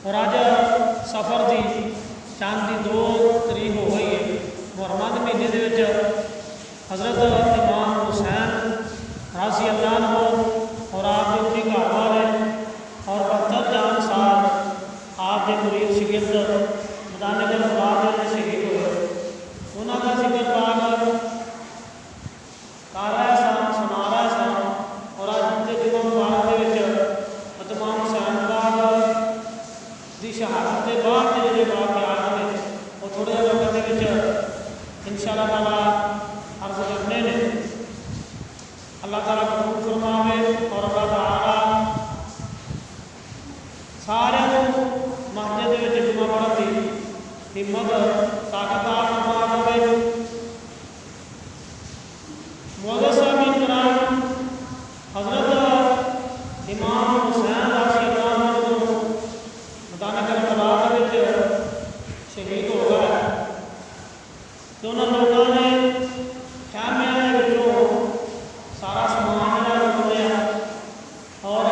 اور اج سفر دی چاند کی 2 تاریخ ہو گئی ہے۔ محرم کے مہینے دے وچ حضرت امام حسین رضی اللہ عنہ اور آپ کے اپنی گھر والے اور 72 جان سال آپ کے مرید شگرد میدان کربلا میں شہید ہوئے، انہوں کا ذکر پاک کر رہے سن، سنا رہے سن، اور اج کے جمعہ مبارک کے وچ امام حسین پاک دی شہادت کے بعد جو واقعات نے وہ تھوڑے وقت کے انشاءاللہ تعالیٰ عرض کرنے نے۔ اللہ تعالیٰ قبول فرماوے اور اللہ تعالیٰ سارے مسجد کے جمعہ پڑھن کی ہمت طاقت عطا فرماوے۔ معزز سامعین کرام، حضرت امام حسین رضی اللہ عنہ میدان کربلا میں شہید ہو گئے تو انہوں لوگوں نے خیمے سارا سامان لوٹ لیا اور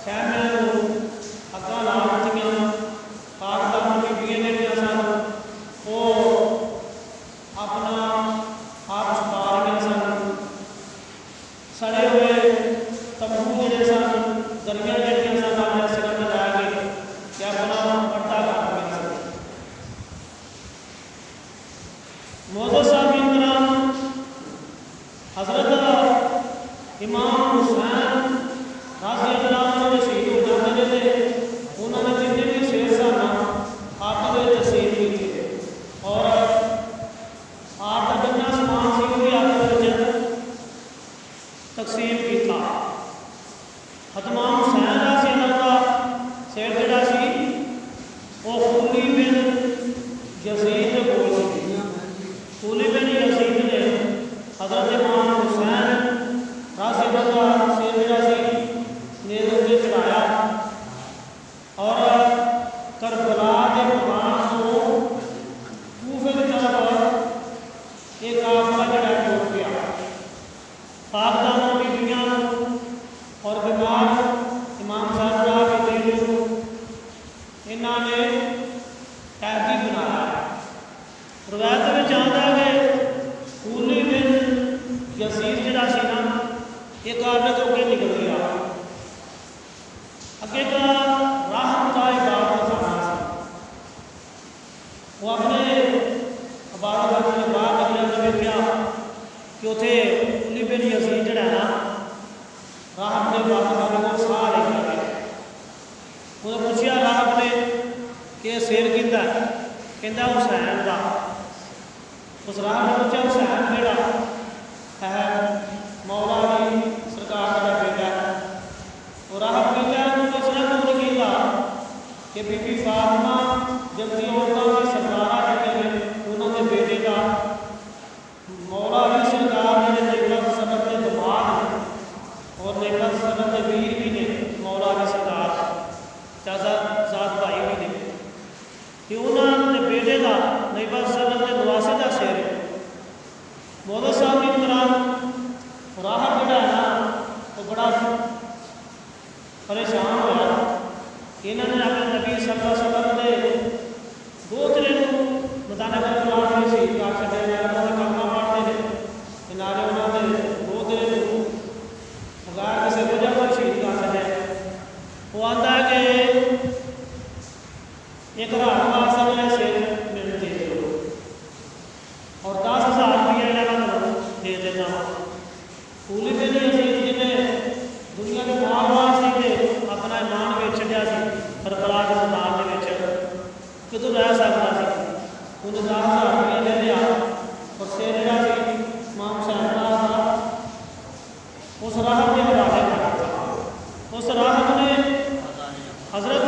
خیمے اگاں لا دتیاں، پاکدار بیبیاں جہاں سن وہ اپنا آپ چھپا رہی سن، سڑے ہوئے تمبو جڑے سن، دریاں جہاں سن اپنے سر میں لا کے کہ اپنا پردہ کر رہے سن۔ معزز سامعین کرام، حضرت امام حسین رضی اللہ عنہ شہید ہو جاتے تھے، انہوں نے جتنے بھی شیر سن آپ کو تقسیم کیے اور آپ کا جتنا سامان سی وہ بھی آپ کو تقسیم کیا۔ امام حسین رضی اللہ کا سیر جڑا سی وہ خولی بن یزید کے کول سی، خولی بن یزید نے حضرت امام حسین رضی اللہ کا سیر جڑا سی نیزے پہ چڑھایا اور کربلا کے مقام کو کوفے کی طرف ایک قافلہ جڑا ٹوٹ گیا۔ پاکدانوں بیبیاں اور بیمار امام صاحب کے دل کو انہوں نے قیدی بنایا۔ روایت میں آتا ہے کہ خولی بن یزید جڑا سی نا ایک عادت ہو کے نکل گیا، اگے کا راہ کا عبادت خانہ سی، وہ اپنے عبادت خانے کے باہر نکلیا تو دیکھا کہ اتنے خولی بن یزید جڑا ہے نا راہ اپنے عبادت خانے کو سارے کر گیا۔ انہیں پوچھا راہ نے کہ سیر کیتا ہے، کہندا حسین کا۔ اس راہ نے پوچھا حسین جڑا ہے مولا علی سرکار کا بیٹا ہے، اور راہ کہتا ہے انہوں نے اس نے کیوں نہیں کیتا کہ بی بی فاطمہ جلدی عورتوں کی سردارہ کہتے ہیں انہوں نے بیٹے کا مولا علی سرکار نے نیکت سنت کے دماغ اور نیکت سنت کے ویر بھی نے مولا علی سرکار چاچا ذات بھائی بھی نے کہ انہوں نے بیٹے کا نیکت سنت کے دواسے کا شعر ہے۔ معزز سامعین کرام، راہ جڑا ہے نا وہ بڑا پریشان ہوا کہ انہوں نے اپنے نبی صلی اللہ علیہ وسلم کے دوترے میدان کربلا میں شہید کر چھڈے، انہوں نے کلمہ پڑھتے ہیں کنارے انہوں نے دوترے بغیر کسی وجہ کو شہید کر چھڈے۔ وہ آتا ہے کہ ایک رات واسطے میں شیر میرے دے دو اور 10,000 روپیہ انہوں دے دیتا ہوں۔ خولی بن یزید جی نے دنیا کے مال واسطے دے اپنا ایمان بیچ چھڈیا سی کربلا کے میدان کے کتوں رہ سکتا سی، انہیں 10,000 روپیہ لے لیا اور سیر جڑا سی امام حسین کا اس راہب کے حوالے کر دیا۔ اس راہب نے حضرت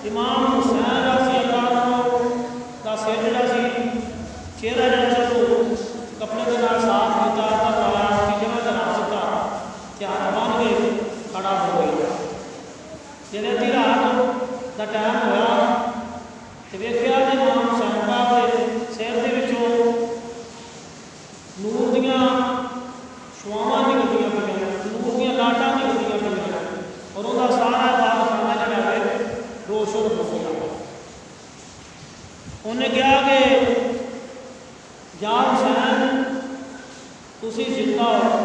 امام حسین رضی اللہ عنہ کا سیر جڑا سی چہرہ جڑا سی تو کپڑے کے نال صاف کیتا پایا کی جگہ کا رکھ دیتا کہ ہاتھ بن کے کھڑا ہو گیا۔ جب ادھی رات کا ٹائم ہوا تو ویکھیا کہ امام حسین پاک کے سر دے وچوں نور دیاں شعاواں نکلدیاں پئیاں، نور دیاں لاٹاں نکلدیاں پئیاں اور انہاں سارا باغ خانہ جڑا ہے روشن انہیں کہا کہ یا حسین تسی زندہ ہو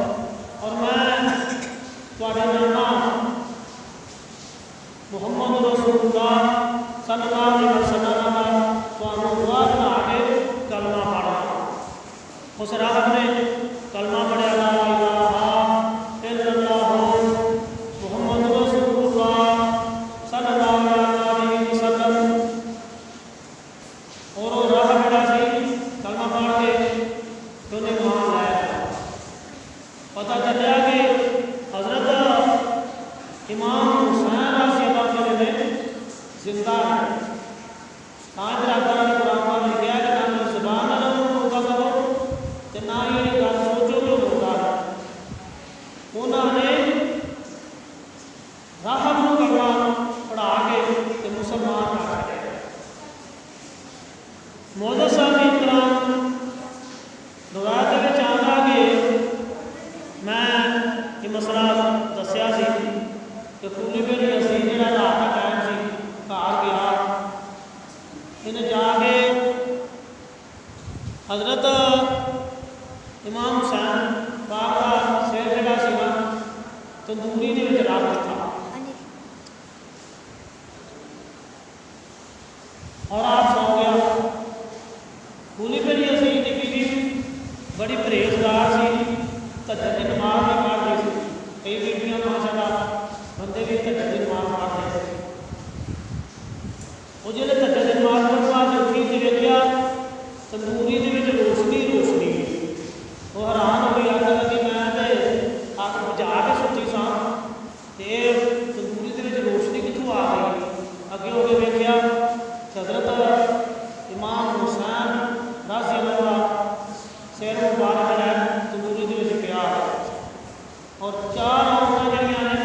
اور میں تھوڑے نانا محمد رسول اللہ صلی اللہ علیہ وسلم کا دعا بنا کے کلمہ پڑھا. اس راہب نے کلمہ پڑھا لا الہ الا اللہ محمد رسول اللہ صلی اللہ علیہ وسلم. اور وہ راہ بڑا سی کلمہ پڑھ کے تو انہیں وہاں لایا. پتہ چلیا کہ حضرت امام حسین رضی اللہ عنہ نے زندہ ہے. آج رابطہ نے قرآن پاک میں کیا کہ نہ زبان نہ ہوگا کرو کہ نہ ہی گل سوچو جو ہوگا. انہوں نے راہب کو کلمہ پڑھا کے مسلمان کر کے معزز صاحب کرام روایت میں آتا کہ میں یہ مسئلہ دسیا سی کہ پوری پھر اسی جہاں رات کا ٹائم سی گھر گیا انہیں جا کے حضرت امام حسین پاک کا سر جگہ سی نا تندوری دے وچ رکھ دتا اور آپ سو گیا. پوری پھر اسی نکی جی بڑی پرہیزگار سی تہجد کی نماز بھی پڑھتی سی. کئی بیبیاں ماشاء اللہ بندے بھی تہجد کی نماز پڑھتے تھے. وہ جب تہجد کی نماز پڑھوا کے اٹھی تو ویکھیا تندوری دے وچ روشنی روشنی. وہ حیران ہوئی آخر لگی میں تو اگ بجھا کے سوچی سا تے تندوری دے وچ روشنی کتوں آ گئی. اگے ہو کے ویکھیا حضرت امام حسین رضی اللہ سیر مبارک ہے تندوری دے وچ پیا اور چار عورتیں جڑیاں نے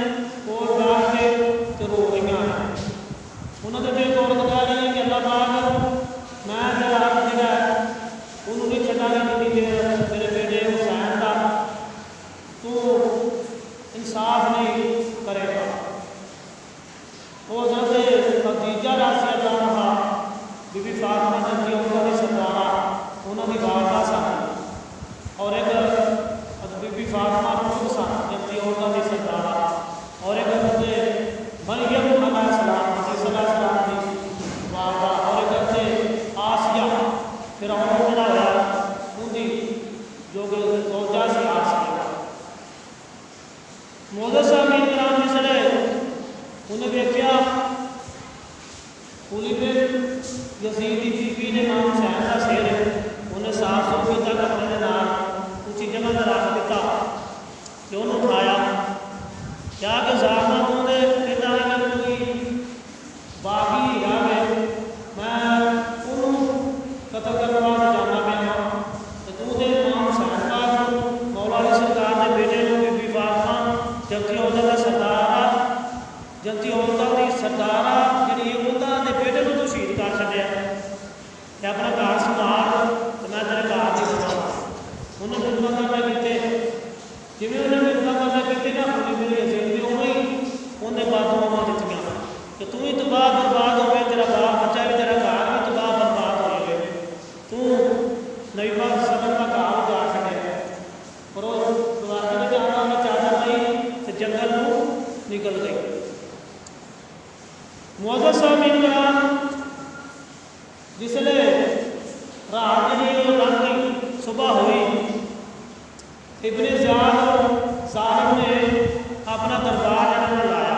کول بیٹھ کے رو رہی ہیں. انہوں نے ایک عورت کہہ رہی ہے کہ اللہ پاک میں تیرا حق جڑا ہے انہوں نہیں چھڈا گا جتنی دیر میرے بیٹے حسین کا تو انصاف نہیں کرے گا. وہ حضرت خدیجہ رضی اللہ عنہا بی بی فاطمہ جنتی عورتوں کی سردارہ انہوں کی والدہ سن اور ایک بی بی فاطمہ خود سن جنتی عورتوں کی سردارہ اور ایک حضرت مریم علیہ السلام علیہ السلام کی والدہ اور ایک حضرت آسیہ فرعون جڑا ہوا ان کی جو کہ زوجہ سی آسیہ. معزز صاحب کرام جسے انہیں ویکھیا پوری پھر یزید کی بیوی نے امام حسین کا سر انہیں صاف سو کیا کپڑے کے نال اونچی جگہ پر رکھ دیتا کہ انہوں اٹھایا کیا کہ ظالمہ تو نے کہتا ہے کہ کوئی باغی آ گئے میں انہوں قتل کرنے واسطے جانا پیا تو دے امام حسین پاک مولا علی سرکار نے بیٹے کو بی بی فاطمہ جنتی عورتوں کا سردار جنتی عورتوں کی سردار جی عورتوں کے بیٹے کو تو شہید کر چڑیا کہ اپنا گھر سنبھال تو میں تیرے گھر نہیں سنبھالا. انہوں نے خدمت کرنا کیتے جی انہیں خدمت کرنا کیتے نا پوری میری عزیز بھی ہوئی انہیں بادواں دیتی کہ تو ہی تباہ برباد ہوئے تیرا باپ بچہ بھی تیرا گھر بھی تباہ برباد ہوئے تو نبی پاک صلی اللہ کا گھر جا چڑیا اور وہ دوبارہ میں جانا انہیں چادر نہیں تو جنگل کو نکل گئی. معزز صاحب کرام جس لئے رات جی لگ گئی صبح ہوئی ابن زیاد صاحب نے اپنا دربار جہاں لایا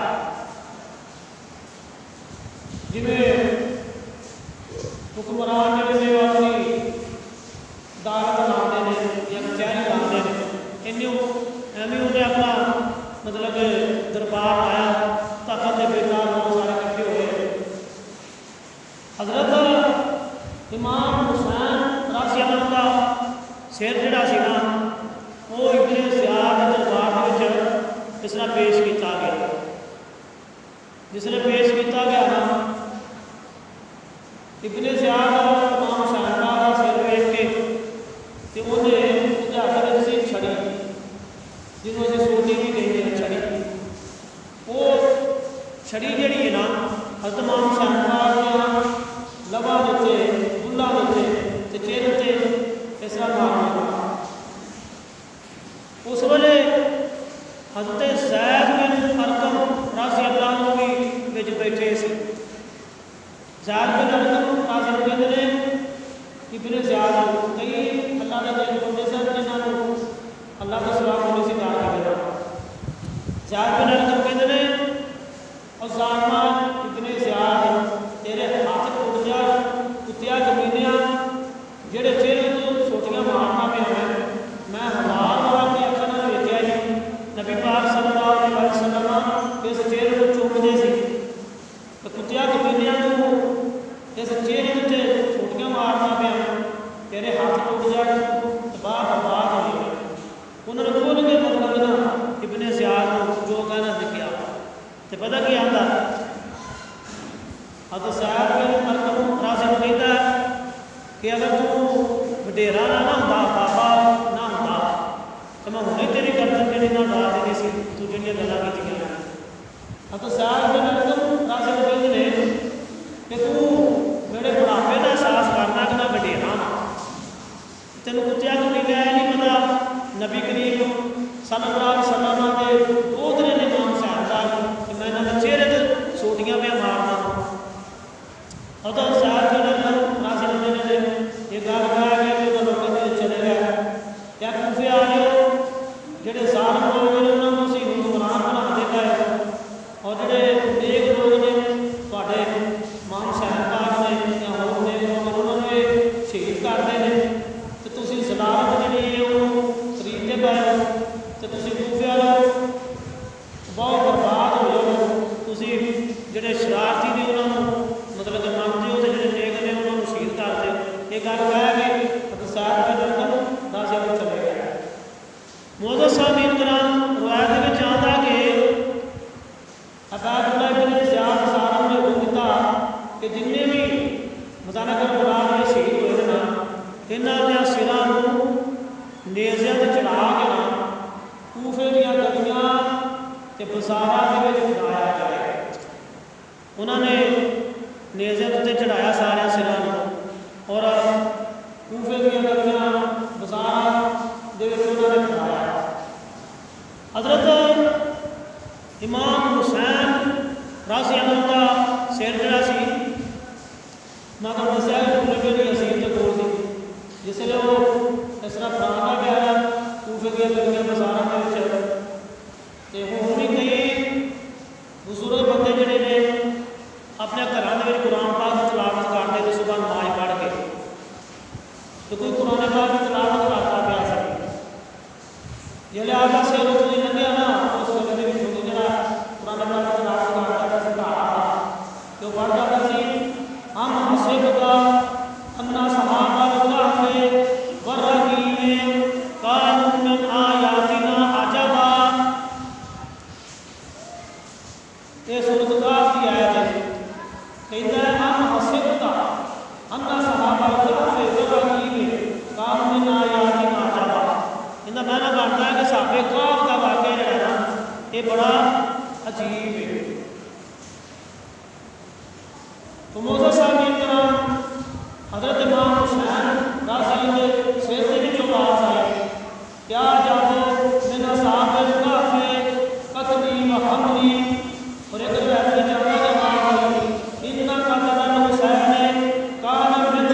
جی حکمران نے اپنی دعوت لاتے ہیں یا کچہری لاتے ہیں ایویں انہیں اپنا مطلب دربار لایا تخت کے بیٹا لوگ سارے کٹھے ہوئے. حضرت امام حسین رضی اللہ کا سر جڑا سی نا وہ ابن زیاد دربار اس طرح پیش کیتا گیا. جس نے پیش کیتا گیا نا ابن زیاد امام حسین کا سر ویکھ کے انہیں ہاتھ سے چھڑی جنہوں نے سوٹی بھی کہتے ہیں چھڑی وہ چھڑی جڑی ہے نا حضرت امام حسین پاک لبا دیتے تو چہرے سے اس طرح مارنا. اس ویلے حضرت زید بن ارقم رضی اللہ عنہ بھی بچ بیٹھے سی. زید بن ارقم رضی اللہ عنہ نے ابن زیاد کئی اللہ کے دین بندے سن جنہوں اللہ کا سوا بولے سے دار کیا. زید بن ارقم کہتے ہیں اور ظالما ابن زیاد تیرے ہاتھ ٹوٹ جا کتیا کمینیا جہے چہرے تو سوٹیاں مارنا پہ میں ہزار بار کی اکھاں نال ویکھیا جی نبی پاک صلی اللہ علیہ وسلم اس چہرے کو چومدے سی تو کتیا کمینیا تو اس چہرے تے سوٹیاں مارنا پہ تیرے ہاتھ ٹوٹ جا تباہ برباد ہو گئے. انہوں نے کھول کے مطلب نا ابن زیاد جو کہنا لکھیا تو پتہ کی آتا حضرت زید بن ارقم رضی اللہ کہتا ہے کہ اگر تو وڈیرا نہ ہوندا بابا نہ ہوندا تو میں ہنے تیری گردن جڑی نہ ڈال دینی سی تو جڑیاں گلاں کیتیاں. حضرت زید بن ارقم رضی اللہ کہتے ہیں کہ تو میرے بڑھاپے کا احساس کرنا کہ میں وڈیرا ہاں تینوں کتیا کو نہیں پتا نبی کریم صلی اللہ علیہ وسلم کے دوترے نے نام صاحب کہ میں انہوں نے چہرے سے سوٹیاں پہ مارنا. حضرت زید بن ارقم رضی اللہ نے یہ گل کہا کہ جو لوگ چلے گئے یا کوفے والے جڑے ظالم لوگ نے انہوں نے اسی حکمران بنا دیتا ہے اور جڑے نیک لوگ نے تواڈے امام صاحب پاک نے یا ہور نیک لوگ انہوں نے شہید کرتے ہیں تو تسی ضلالت جڑی ہے وہ خریدتے پے تو تسی کوفے والے بہت برباد ہو جاؤ. تسی جڑے شرارتی نے انہوں مطلب کہ منگتے ہو تو جڑے نیک نے انہوں شہید کرتے. یہ گل کہہ کے حضرت زید بن ارقم رضی اللہ چلے گئے. معزز سامعین کرام روایت میں آتا کہ عبید اللہ بن زیاد سالم نے حکم دیتا کہ جننے بھی مزانہ کربلا میں شہید ہوئے نا انہاں دے سراں نیزیاں تے چڑھا کے نا کوفے دیاں گلیاں تے بازاراں دے وچ پھیلایا جائے. انہوں نے نیزے تے چڑھایا سارے سراں اور کوفے دیاں گلیاں بازاراں دے وچ انہوں نے پھیلایا. حضرت امام حسین رضی اللہ کا سر جڑا سی میں تو دسیا کہ نبی دی عظیم تے کول سی جس لے وہ اس طرح پرانا گیا کوفے دیاں گلیاں بازاراں دے وچ تے ہن بھی کئی بزرگ بندے جڑے نے اپنے گھراں دے وچ قرآن پاک دی تلاوت کرتے تے صبح نماز پڑھ کے تو کوئی قرآن پاک دی تلاوت کرتا پیا سی جلے آگا سے روز نہیں لگیا نا اس وقت دے وچ ہوندی جڑا قرآن پاک دی تلاوت کرتا سی گھر تو پڑھ جاتا سی ہم حسب کا انا صحابہ الکہف والرقیم کانوا من آیاتنا عجبا. یہ سورۃ الکہف کی آیت ہے. کہتا ہے ہم حسب کا انا صحابہ الکہف والرقیم کانوا من آیاتنا عجبا. انہاں معنی بنتا ہے کہ صحابہ کہف کا واقعہ جو ہے نا یہ بڑا عجیب ہے. تو معزز سامعین کرام حضرت امام حسین رضی اللہ کے سر سے جو بات آئی کیا جادو من اصحاب الکہف قتلی و حملی اور ایک روایت میں جاتا ہے امام علی ان قتل الحسین کان منہ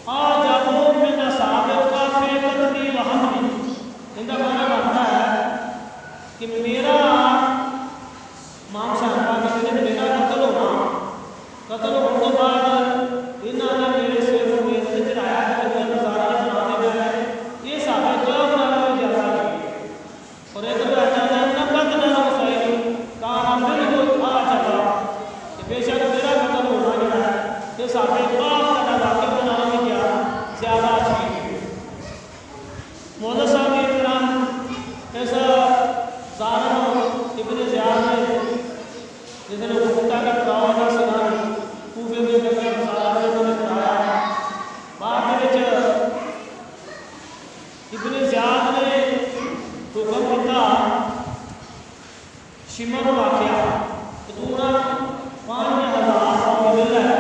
اعجب من اصحاب الکہف قتلی و حملی. ان کا معنی بنتا ہے کہ میرا امام صاحب کا میرا قتل ہونے کے بعد انہوں نے میرے سر کو میز چڑھایا کہ میں نظارہ بناتے گئے یہ صحابہ کہف نال زیادہ کی. اور ایک روایت ہے ان قتل الحسین کان منہ اعجب کہ بے شک میرا قتل ہونا جو ہے یہ صحابہ کہف کا واقعہ بنانے میں کیا زیادہ عجیب ہے. معزز سامعین کرام ایسا ظالم ابن زیاد نے جس نے حکومت کا پڑاؤ کا سنان کوفے میں جگہ بازار میں انہوں نے کرایا. بعد وچ ابن زیاد نے حکم دیتا شمر واقعہ پورا 5000 مل ہے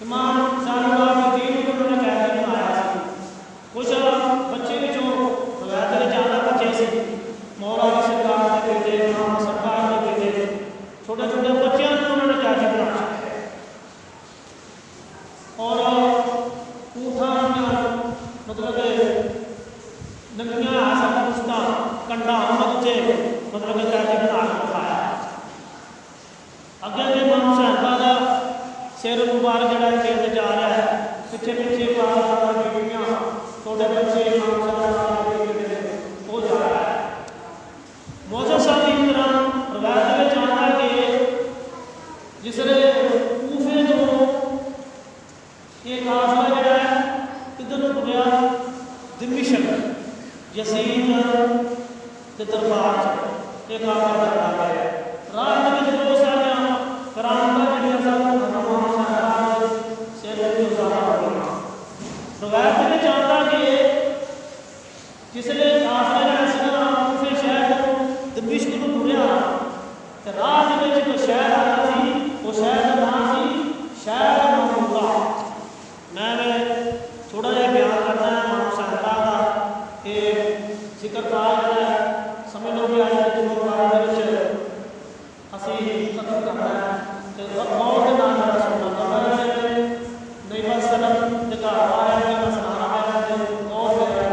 امام زین العابدین کو انہوں نے قیدی بنایا سی. کچھ بچے بچوں روایت کے زیادہ بچے سی مولا علی سرکار کے بیٹے امام سرکار کے بیٹے چھوٹے چھوٹے بچوں کو انہوں نے قیدی بنایا اور اونٹاں مطلب ننگیاں سب کچھ کنڈا سے مطلب قیدی بنا کے دکھایا. اگے امام صاحبہ کا سر مبارک جڑا ہے جا رہا ہے پیچھے پیچھے بیویاں چھوٹے بچے امام صاحب وہ جا رہا ہے. موضوع صاحب کی طرح روایت میں جانا کہ جس نے کوفے تو یہ قافلہ جڑا ہے کدھر کو گیا دمشق یزید کے دربار یہ قافلہ جا رہا ہے. راہ میں جو سارا قرآن کا جو روایت میں چاہتا کہ جس نے کوفے شہر دمشق کو ٹریا تو راہ میں جو شہر آتا سی وہ شہر کا نام سی شہر محمودہ. میں تھوڑا جہا بیان کرنا ہے امام صاحبہ کا یہ ذکر تاج ہے سمجھ لو کہ آج کے اسی ختم کرنا ہے موت کے نام کا سننا نہیں بس سلم جگہ آیا ہے بس نارا آیا ہے موت ہے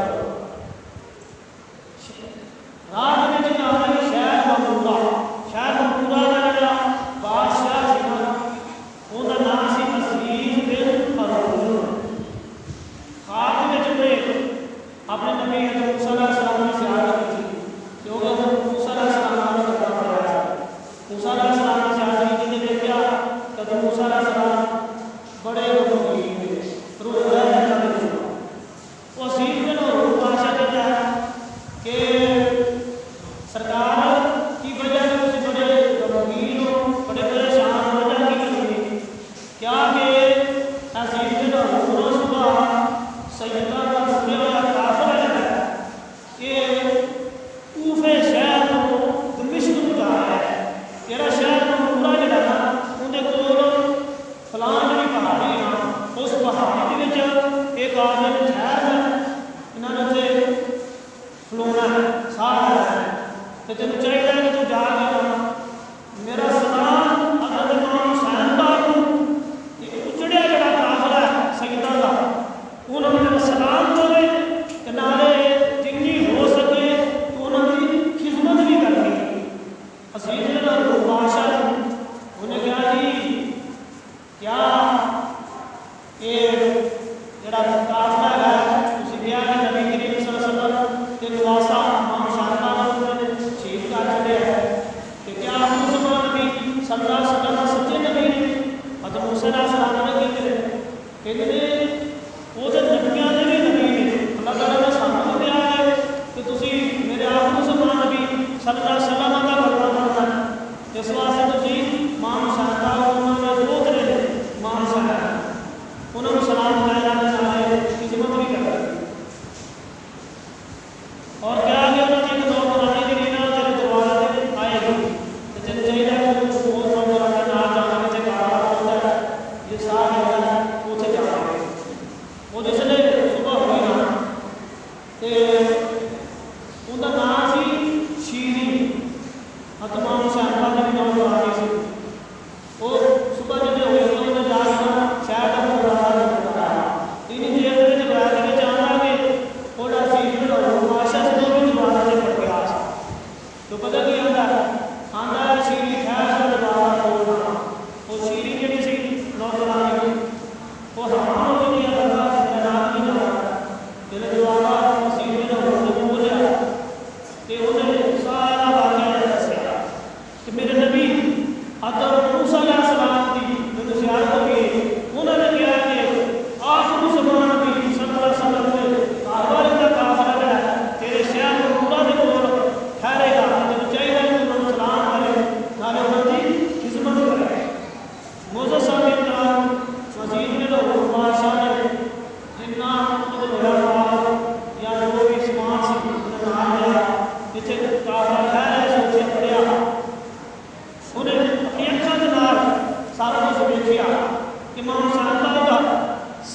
رات میں جگہ آیا شہر محمودہ. شہر محمودہ کا جڑا بادشاہ سی نا ان کا نام سی عزیز بن ہارون. خواب میں جب اپنے نبی حضرت موسیٰ علیہ السلام کی زیارت کی تھی کیونکہ حضرت موسیٰ علیہ السلام نے کرنا پڑا. موسیٰ علیہ السلام نے زیارت کی تھی دیکھا کہ موسیٰ علیہ السلام بڑے روح وہ عزیز بن ہارون بادشاہ کہتا ہے کہ سرکار کی وجہ سے مجھے بڑے غمگین ہو بڑے پریشان وجہ کی کرنی کیا کہ عزیز بن ہارون صبح سیدہ کا سنیا ہوا قافلہ لگا ہے کہ کوفے شہر کو دمشق کو جا رہا ہے. تیرا شہر محمودہ جڑا نا اندر کول فلان جڑی پہاڑی نا اس پہاڑی کے ایک آدمی ٹھہر ہے انہوں نے اسے کھلونا ہے سارا ہے تو تین چاہیے کہ تو جا کے میرا سلام حضرت امام صاحبہ کو اچڑیا جڑا قافلہ ہے سیدہ کا انہوں نے میرا سلام کرے کہ نالے جنی ہو سکے تو انہوں کی خدمت بھی کرنی. عزیز بن ہارون بادشاہ انہیں کہا جی کیا یہ جڑا قافلہ ہے اسی کیا کہ نبی کریم صلی اللہ علیہ وسلم کے نواسا امام صاحبہ نے شہید کر چھڑیا ہے کہ کیا مسلمان نبی صلی اللہ علیہ وسلم سچے نبی نے حضرت موسیٰ علیہ السلام نے کہتے وہ تو نبیاں نے بھی نبی نے اللہ تعالیٰ نے سامنے دیا ہے کہ تسی میرے آپ مسلمان نبی صلی اللہ علیہ وسلم کا برتن کرنا ہے. اس واسطے تسی امام صاحبہ انہوں نے دو ترے امام صاحبہ انہوں نے سلام کہنا چاہے خدمت بھی کر رہے اور کیا کہ انہوں نے ایک دو قرآن کی دینا تیرے دوبارہ دے آئے گی تو جن چاہیے کہ وہ دو قرآن کے نام جانا کے کارا ہوتا ہے یہ ساتھ ہوتا ہے وہ سے جانا ہے. وہ جس نے صبح ہوئی نا تو ان کا نام سی شیری تمام صاحبہ نے بھی نام آ گئی سی. وہ صبح جب ہوئی تو انہیں جا کے شہر کا پروگرام بتایا تین دیر میں جب آیا کہ جانا کہ تھوڑا سی بادشاہ سے دو بھی دوبارہ سے پڑ گیا تو پتہ کی آتا ہے آتا ہے شیری خیر سے دوبارہ بولنا وہ شیری جڑی سی نوجوان کی وہ حرام ہو گئی اللہ جناب نہیں جانا دل دوبارہ مسیح نے انہوں بولیا کہ انہیں سارا واقعہ دسیا کہ میرے نبی حضرت موسیٰ علیہ السلام کی جو زیارت ہوئی انہوں نے کیا کہ آخر زمان نبی صلی اللہ علیہ وسلم نے کعبہ کا قافلہ ہے تیرے شہر کو پورا دن اور ٹھہرے گا تو چاہیے کہ انہوں نے سلام کرے نالے انہوں کی خدمت کرے. موضوع صاحب احترام عزیز بن ہارون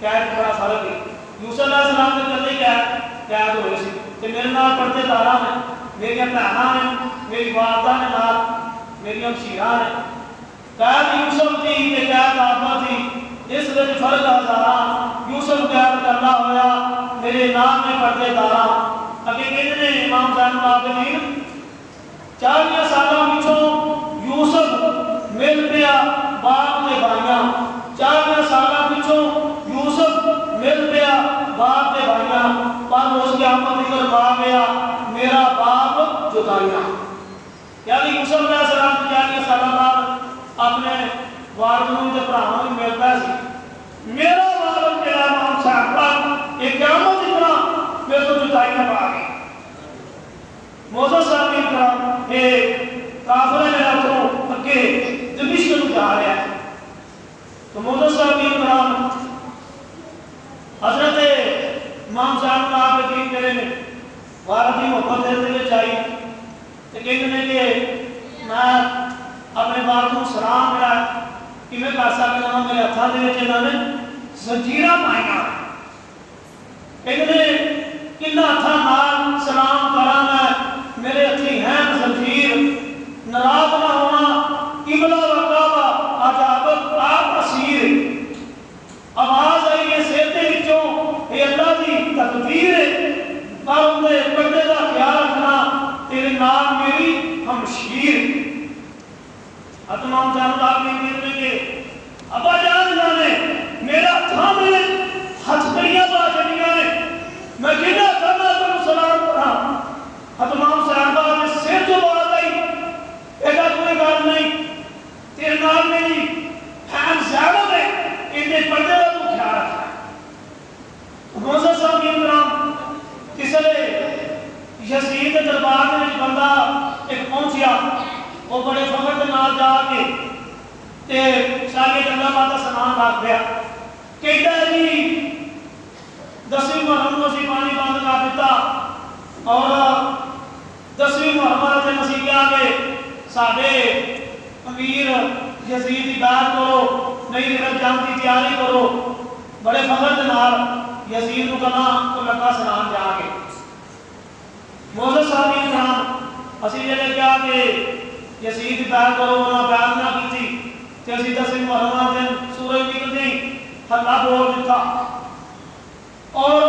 قید بڑا فرق ہے. یوسف علیہ السلام کے کلے قید ہوئے سی تے میرے نال پردے داراں نے, میری بھیناں نے, میری والدہ نے, نال میری ہمشیراں نے. قید یوسف تھی تے قید آپا تھی, اس وچ فرق ہزاراں. یوسف قید کرنا ہویا, میرے نام میں پردے داراں. اگے کہندے نے امام زین العابدین 40 سالاں پچھوں یوسف مل پیا باپ تے بھائیاں. 40 سالاں پچھوں یوسف مل پیا باپ تے بھائیاں, پر اس کے آمد ذکر پا گیا میرا باپ جدائیاں. یعنی یوسف علیہ السلام 40 سالاں بعد اپنے والدوں تے بھراواں نوں ملدا سی. میرا والد جڑا امام صاحب ایک قیامت اتنا میرے تو جدائیاں پا گئی. موسیٰ صاحب کی طرح یہ کافرہ جڑا تو اگے دمشق نوں جا رہا ہے, تو موسیٰ صاحب کی طرح حضرت امام صاحب العابدین میرے نے والد کی محبت دل وچ آئی تے کہندے نے کہ میں اپنے والد نوں سلام جڑا کیویں کر سکدا ہاں, میرے ہتھاں دے وچ انہاں نے زنجیراں پائیاں. کہندے نے کنا ہتھاں نال سلام کراں میں, میرے ہتھی ہیں زنجیر. ناراض نہ ہونا قبلہ و کعبہ عجابت آپ اسیر. آواز آئی ہے سر دے وچوں اے اللہ دی تقدیر ہے, پر اندے پردے دا خیال رکھنا تیرے نال میری ہمشیر. امام صاحب العابدین کہتے ہیں کہ ابا جان انہوں نے میرا ہتھاں میں ہتھ کڑیاں پا چڑیاں نے, میں کہنا کرنا تمہیں سلام کرا. امام صاحب نے سر جو بات آئی ایسا کوئی گل نہیں, تیرے نال میری خیال زیادہ ہے, اندے پردے کا تو خیال رکھنا. موسیٰ صاحب کی اندرام کسی یزید کے دربار میں بندہ ایک پہنچیا, وہ بڑے فخر کے نال جا کے تے سارے گلا باتاں سنان لگ پیا. کہتا ہے جی 10ویں محرم کو اسی پانی بند کر دیتا, اور 10ویں محرم والے دن اسی کیا کہ ساڈے امیر یزید کی بیعت کرو, نئی جنگ کی تیاری کرو. بڑے فخر کے نال یزید کو کہنا تو لگا سنان جا کے. موسیٰ صاحب کی نام اسی جڑے کیا کہ یزید کی بیعت کرو, انہاں بیعت نہ کیتی تے اسی 10ویں محرم والے دن سورج نکلدے ہی حلہ بول دیتا, اور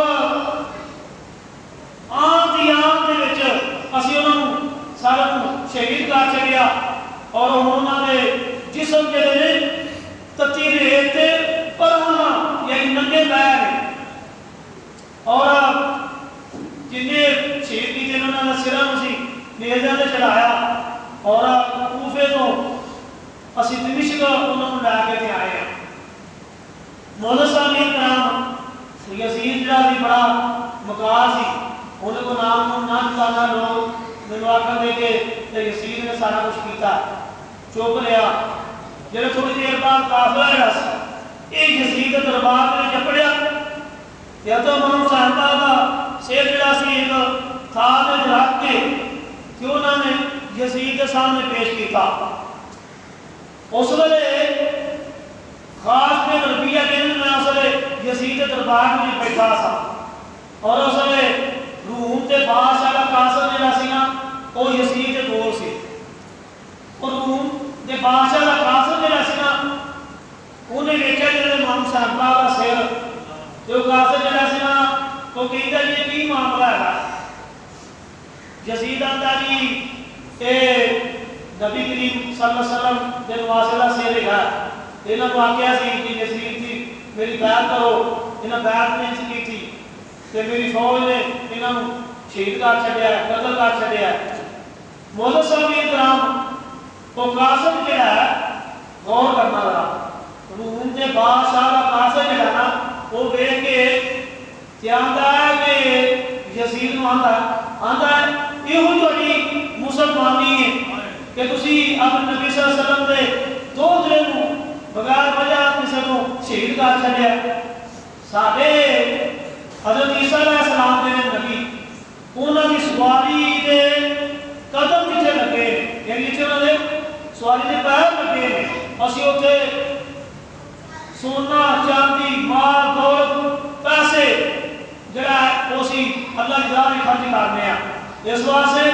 آن دی آن دے وچ اسی انہوں سارے شہید کر چھڑیا. اور انہوں نے جسم جڑے نے تتی ریت تے پرانا یعنی ننگے پیر, اور جنے شہید کیتے انہوں نے سراں اسی نیزیاں تے چڑھایا, اور کوفے تو اسی دمشق انہوں لے کے تے آئے ہیں. مولا صاحب کے نام یزید جڑا بھی بڑا مکار سی, انہوں کو نام نہ جانا لوگ مینوں آکھن دے کہ یزید نے سارا کچھ کیتا, چپ رہا. جب تھوڑی دیر بعد قافلہ جڑا سی یہ یزید کے دربار میں چپڑیا, یا تو امام صاحبہ کا سر جڑا سی ایک تھال وچ رکھ کے کہ انہوں نے یزید کے سامنے پیش کیتا. اس ویلے خاص میں ربیہ کہنے میں اس ویلے یزید کے دربار میں بیٹھا سا, اور اس ویلے روم تے بادشاہ کا قاصد جڑا سی نا وہ یزید کے کول سی, اور روم تے بادشاہ کا قاصد جڑا سی نا انہیں ویکھیا جڑے امام صاحبہ کا سر, جو قاصد جڑا سی نا وہ کہندا یہ کی معاملہ ہے. یزید آندا جی اے نبی کریم صلی اللہ علیہ وسلم دے نواسے دا سر ہے, انہاں کو آکھیا سی کہ یزید جی میری بیعت کرو, انہاں بیعت نہیں کی تھی تے میری فوج نے انہاں نوں شہید کر چھڈیا ہے, قتل کر چھڈیا ہے. مولا صاحب کے کرام وہ قاصد جڑا ہے غور کرنا رہا, روم دے بادشاہ کا قاصد جڑا نا وہ ویکھ کے آندا ہے کہ یزید نوں آندا ہے یہ تہاڈی مسلمانی ہے کہ تسی اپنے نبی صلی اللہ علیہ وسلم دے دو دل نوں بغیر وجہ کسی کو شہید کر چھڈیا. ساڈے حضرت عیسیٰ علیہ السلام دے نبی انہاں دی سواری دے قدم کتے لگے, یعنی جتنے انہوں نے سواری دے پیر لگے, اسی اتنے سونا چاندی مال دولت اللہ کی راہ خرچ کرنے ہیں. اس واسطے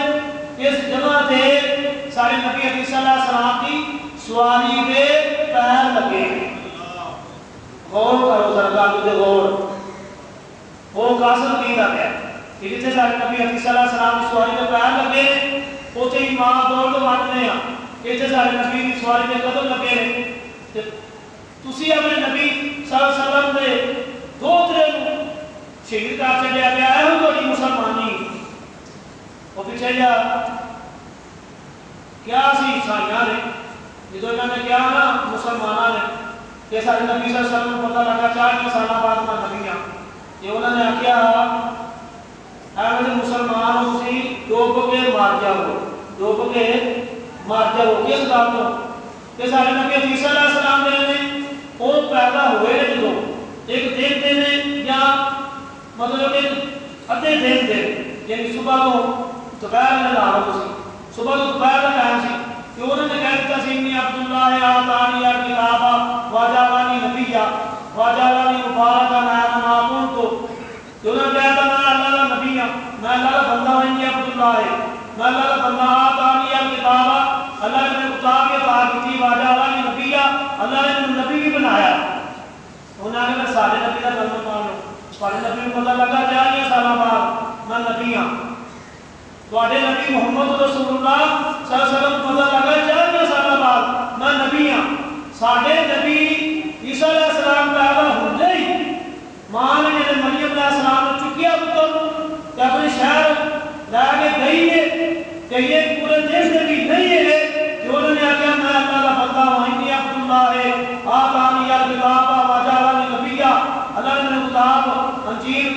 اس جگہ تے سارے نبی علیہ السلام کی سواری دے پیر لگے. غور کرو ذرا تے غور. وہ قاسم کی دا ہے کہ جتنے سارے نبی علیہ السلام کی سواری دے پیر لگے اوتھے ہی ماں دوڑ کے وڑنے ہیں. اتنے سارے نبی کی سواری دے قدم لگے نے. تسی اپنے نبی صلی اللہ علیہ وسلم دے دوترے نو شہید کر چلیا پیا ہے وہ تھوڑی مسلمانی. وہ پیچھے جا کیا سی عیسائیاں نے جدو انہوں نے کیا نا مسلمانوں نے کہ سارے نبی صلی اللہ علیہ وسلم کو پتہ لگا 40 سال بعد میں نبی ہاں. یہ انہوں نے آخیا اے مسلمان اسی ڈوب کے مار جاؤ. ڈوب کے مار جاؤ کس گل تو کہ سارے نبی عیسیٰ علیہ السلام نے وہ پیدا ہوئے جدو ایک دن دن یا مطلب کہ ادھے دن دن یعنی صبح کو دوپہر میں لا رہا سی. صبح کو دوپہر کا ٹائم سی کہ انہوں نے کہہ دیتا سی انی عبداللہ آتانی الکتاب واجعلنی نبیا واجعلنی مبارکا اینما کنت. کہ انہوں نے کہا تھا میں اللہ کا نبی ہوں, میں اللہ کا بندہ ہوں. انی عبداللہ ہے, میں اللہ کا بندہ. آتانی الکتاب, اللہ نے مجھے کتاب کی عطا کی تھی. واجعلنی نبیا, اللہ نے مجھے نبی بھی بنایا. انہوں نے کہا سارے نبی کا کلمہ پڑھ لو. سارے نبی کو پتہ لگا 40 سال بعد میں نبی ہوں. تواڈے نبی محمد رسول اللہ صلی اللہ علیہ وسلم کو پتہ لگا 40 سال بعد میں نبی ہوں. ساڈے نبی عیسیٰ علیہ السلام پیدا ہوندے ہی ماں نے جب مریم علیہ السلام نے چکیا پتر تے اپنے شہر لے کے گئی ہے کہ یہ پورے دیش میں بھی نہیں ہے کہ انہوں نے آخیا میں اللہ کا بندہ ہوں. انی عبداللہ ہے آتانی الکتاب واجعلنی نبیا, اللہ نے مجھے کتاب انجیل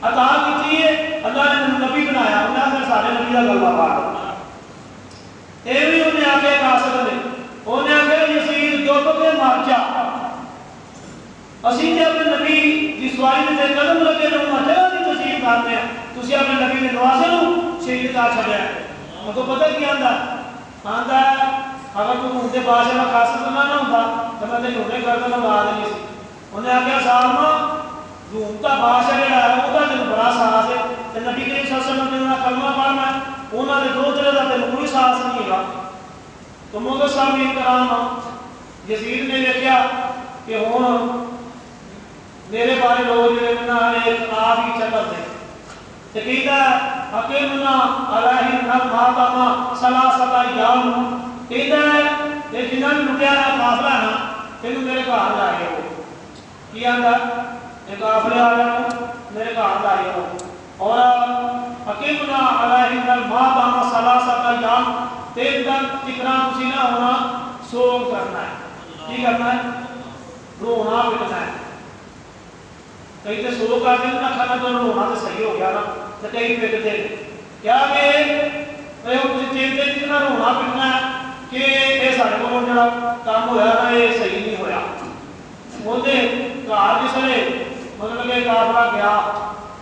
عطا کی ہے, اللہ نے مجھے نبی بنایا. انہوں نے سارے نبی کا گلبہ پایا. یہ بھی انہیں آخیا قاسم نے, انہیں آخیا یزید ڈوب کے مر جا. اسی تے اپنے نبی کی سواری میں قدم لگے تو انہوں جگہ کی تشریف کرتے ہیں. تسی اپنے نبی نے نوازے نو شہید کر چھڑیا. میں کو پتہ کی آندا آندا اگر تو ہوں بادشاہ کا قاسم نہ ہوتا تو میں تینوں ہونے کر کے لگا دینی سی. انہیں آخیا سالما روم کا بادشاہ جڑا ہے وہ تینوں بڑا ساس ہے تے نبی کریم صلی اللہ علیہ وسلم نے کلمہ پڑھنا ہے, انہوں نے دو طرح کا تینوں کوئی ساس نہیں ہے. تو مولا سامعین کرام یزید نے دیکھا کہ ہوں میرے بارے لوگ ایک آپ ہی چکر دے تو کہتا ہے حکیمنا علیہ الحمد ثلاثۃ ایام. کہتا ہے کہ جنہوں نے لٹیا ہے قافلہ ہے نا تینوں میرے گھر لائے ہو. کی آتا ایک قافلے آ رہے ہو میرے گھر لائے ہو. اور حکیمنا علیہ الحمد ثلاثۃ ایام 3 دن تکرا تسی نہ ہونا سوگ کرنا ہے. کی کرنا ہے؟ رونا پٹنا ہے. کئی تے سو کر دیں نہ کھانا تو رونا تو صحیح ہو گیا نا تو کئی پٹتے کیا کہ کچھ چیزیں جتنا رونا پٹنا ہے کہ یہ سارے کو جڑا کام ہوا نا یہ صحیح نہیں ہوا. اندر گھر جس نے مطلب کہ قافلہ گیا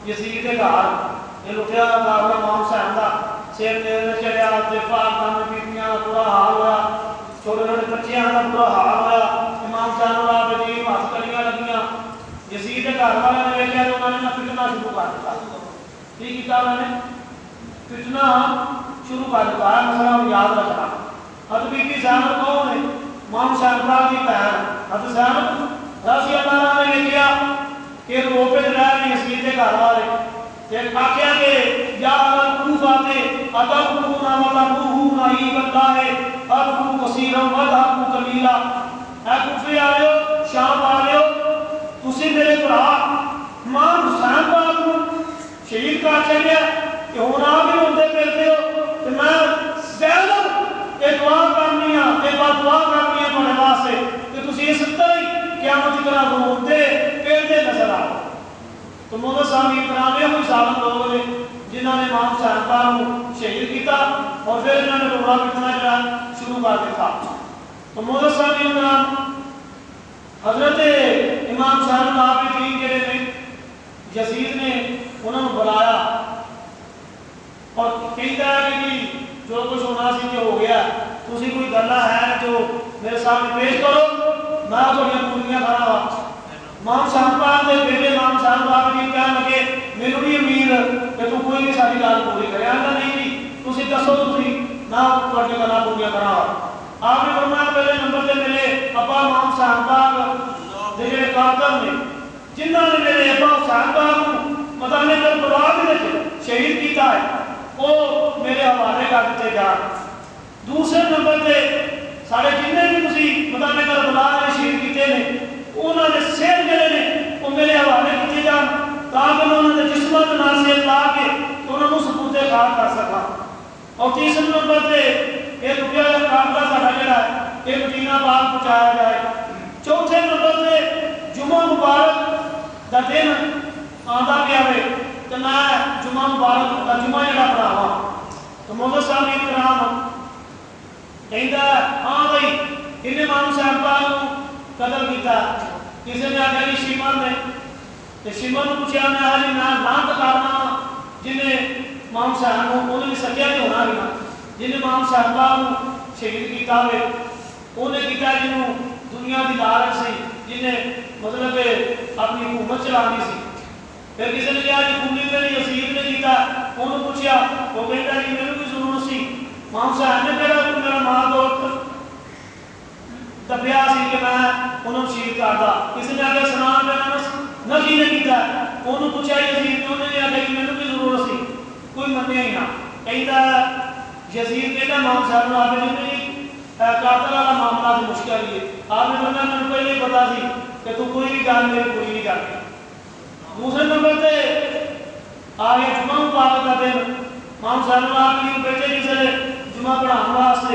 یزید کے گھر, یہ لٹیا قافلہ امام حسین کا سر نے چڑھیا پاک بیبیاں کا برا حال ہوا, چھوٹے چھوٹے بچیاں کا برا حال ہوا. امام حسین والا بجی ہاتھ کڑیاں لگیاں. یزید کے گھر والے نے دیکھا تو انہوں نے پٹنا شروع کر دیا. کی کیا انہوں نے پٹنا شروع کر دیا. مسئلہ یاد رکھنا. حضرت بی بی زینب کون ہے؟ امام حسین کی بہن حضرت زینب رضی اللہ عنہ نے دیکھا کہ رو پہ رہ رہے یزید کے گھر والے آخیا کہ یا کوفہ تے اتقون وتقون عیب اللہ ابو کثیرا وذهب قلیلا. اے کوفے والو شام والو تسی میرے بھرا امام حسین پاک کو شہید کر چلیا کہ ہن آپ بھی ہوندے پھرتے ہو تے میں زینب یہ دعا کرنی ہے تے بعد دعا کرنی ہے تمہارے واسطے کہ تسی اس طرح قیامت کرا روندے پھرتے نظر آؤ. تو مولا سامعین کرام یہ کوئی ظالم لوگ نے جنہوں نے امام حسین پاک کو شہید کیتا اور پھر انہوں نے رونا پٹنا جڑا شروع کر دیا. تو مولا سامعین کرام حضرت امام حسین العابدین جڑے نے یزید نے انہوں نے بلایا اور کہتا ہے کہ جو کچھ ہونا سی جو ہو گیا, تسی کوئی گلا ہے جو میرے سامنے پیش کرو میں تھوڑی پوریاں کرا وا. امام حسین پاک دے بیٹے امام حسین العابدین کہنے لگے میرے بھی امیر کہ تو کوئی بھی ساری گل پوری کرے آتا نہیں جی تھی دسو تھی نہ تھوڑی گلا پوریا کرا آپ نے فرمایا پہلے نمبر سے میرے ابا امام حسین پاک جڑے قاتل نے جنہوں نے میرے ابا حسین پاک کو میدان کربلا میں شہید کیتا ہے وہ میرے حوالے کر دیتے جان دوسرے نمبر سے سارے جنہیں بھی تھی میدان کربلا میں شہید کیتے ہیں انہوں نے سر جڑے نے وہ میرے حوالے کیتے جان تاکہ میں انہوں نے جسمت ناصر لا کے انہوں نے سپرد خاک کر سکا اور تیسرے نمبر سے ایک روپیہ کا قافلہ ساڈا جڑا ہے ایک مدینہ پاک پہنچایا جائے چوتھے نمبر سے جمعہ مبارک دا دن آندا پیا ہے کہ میں جمعہ مبارک دا جمعہ جڑا پڑھاواں تو مولانا صاحب کرام کہندا ہاں بھائی انہیں امام صاحب پاک قتل کیتا کسی نے آخیا جی شیمن نے تو شیمن نے پوچھا میں حالی میں لانت کرنا جنہیں امام صاحب انہوں نے سکیا نہیں ہونا بھی جنہیں امام صاحب شہید کیتا ہوئے انہیں کیتا جنہوں دنیا کی لالچ سی جنہیں مطلب اپنی حکومت چلانی سی پھر کسی نے کہا جی خونی پہ یزید نے کیتا انہوں نے پوچھا وہ کہتا جی میرے کوئی ضرورت سی امام صاحب نے کہا کہ میرا ماں دوست دبیا سی کہ میں انہوں نے شہید کرتا کسی نے آگے سنان پہ نبی نے کیتا انہوں نے پوچھا یزید نے انہوں نے آگے کہ میرے کوئی ضرورت سی کوئی منیا ہی نہ کہتا یزید کہتا امام صاحب نے آپ نے قاتل والا معاملہ تو مشکل ہی ہے آپ نے فرمایا میں پہلے ہی پتا سی کہ تو کوئی بھی گل میری پوری نہیں کرتی دوسرے نمبر پہ آگے جمعہ مبارک کا دن امام صاحب نے آپ کی بیٹے کسی جمعہ پڑھانے واسطے